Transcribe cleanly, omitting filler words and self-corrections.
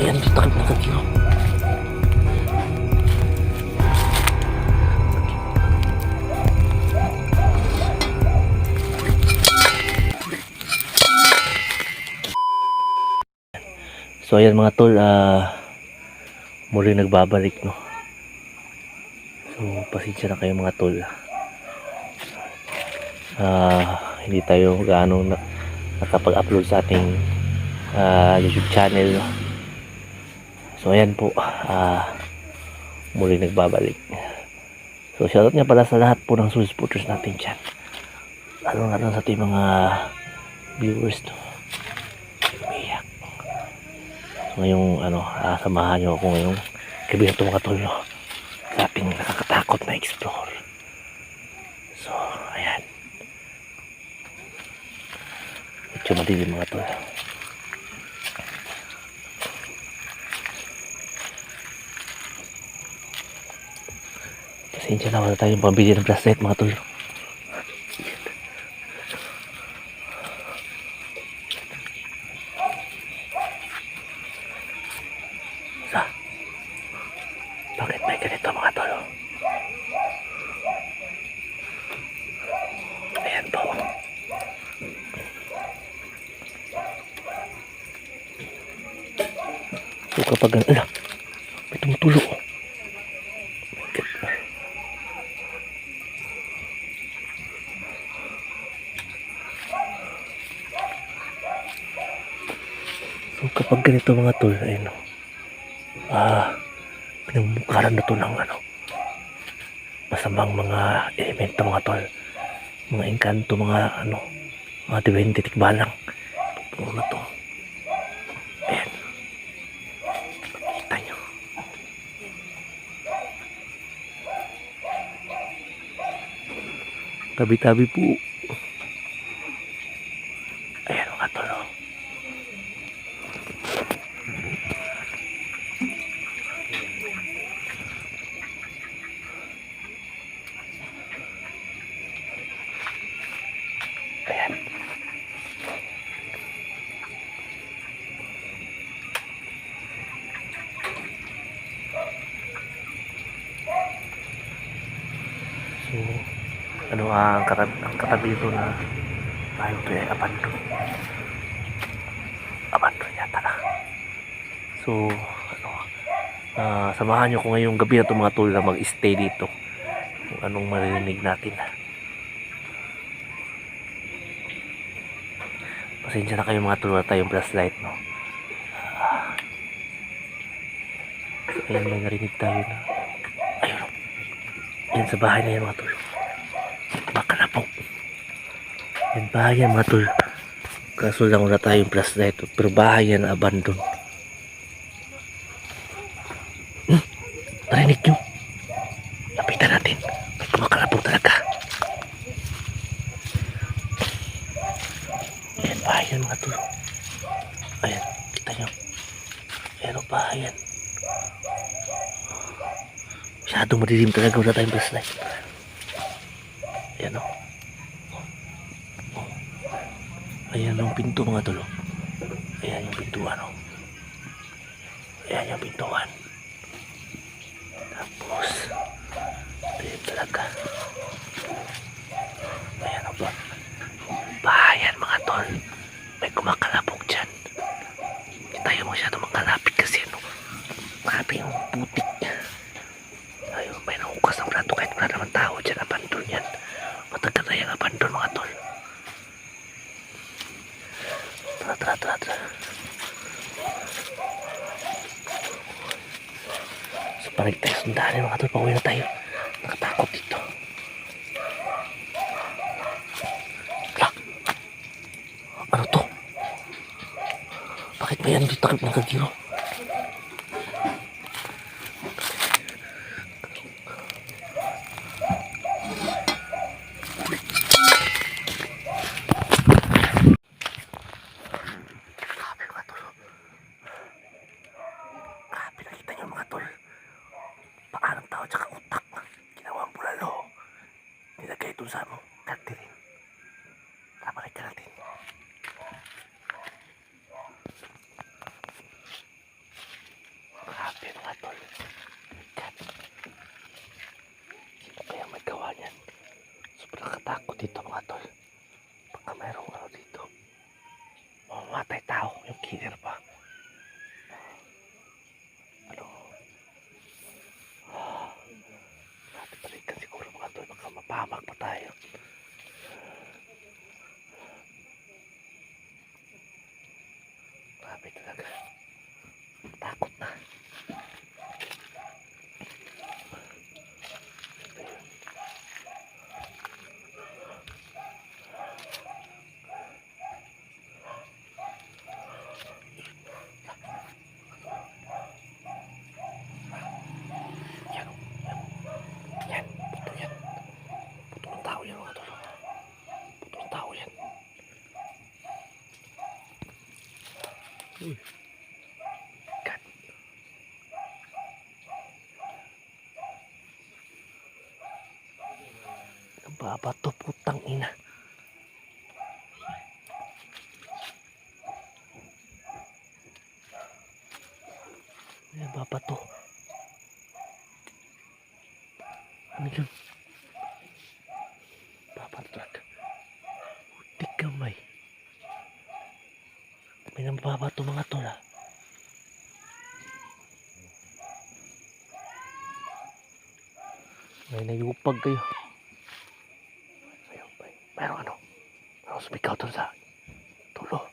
Ayan, dito takip na kagiro. So ayan mga tol, muli nagbabalik, no. So pasensya na kayo mga tol. Hindi tayo gaano nakapag-upload sa ating YouTube channel, no. So ayan po, muli nagbabalik. So shoutout nga pala sa lahat po ng supporters natin dyan, lalo na sa ating mga viewers, no. Umiyak. So ngayong samahan nyo ako ngayong gabi na ito mga tol, no, sa ating nakakatakot na explore. So ayan, medyo madilim mga tol. Pasensya na, wala tayong pambili ng flashlight mga tol. Sa, bakit may ganito mga tol? Ayan po. So kapag may tumutulo. So kapag ganito mga tol, ayun, pinamumukaran na to ng masamang mga elemento mga tol, mga engkanto, mga diwende tikbalang. Puno na to. Ayan, kita nyo. Tabi-tabi po. Ayan mga tol, oh. Ayan. So, ang katabi ito na tayo ito ay abandon. Abandon yata na. So, samahan nyo ko ngayong gabi na ito mga tol na mag-stay dito. Kung anong maririnig natin. Pasensya na kayo mga tol, wala tayong flashlight, no. So, ayan, may narinig tayo na. Ayun. Yan sa bahay na yan mga tol. Baka na po. Yan bahay yan mga tol. Kaso lang wala tayong flashlight. Pero bahay yan, abandon. Narinig nyo? Lapitan natin. May kumakalapong talaga. Ayan, bahay yan mga tol. Ayan, kita nyo. Ayan o, bahay yan. Masyadong madilim talaga, wala tayong flashlight. Ayan o. Ayan yung pinto mga tol. Ayan yung pintuan o. Ayan yung pintuan. Tapos dilim talaga. Ayan o ba? Bahayan mga tol. May kumakalapog dyan. Hindi tayo masyado makalapit kasi grabe yung putik. Ayun, may nakukas ng plato kahit wala naman tao dyan. Abandon yan. Matagal na yung abandon mga tol. Tara. So parang tayo sundahan mga tol. Pauwi na tayo. Nakatakot dito. Ano to? Bakit may dito takip ng kagiro? Paanong tao tsaka utak. Ginawang bulalo. Nilagay ito sa kartirin. Tara, balik natin. namatay tao, yung killer pa. Ano? Natin balikan siguro mga tol, baka mapahamak pa tayo. Grabe talaga. Takot na. Yan o. Yan. Puto yan. Puto ng tao yan mga tol. Puto ng tao yan. Uy. God. Ang baba to, putang ina. Ang baba to. Ano yun? Baba truck. Utik kamay. May nababa to mga tol ha. May nayupag kayo. Ayun, pero ano? Pero sumigaw dun sa tulo.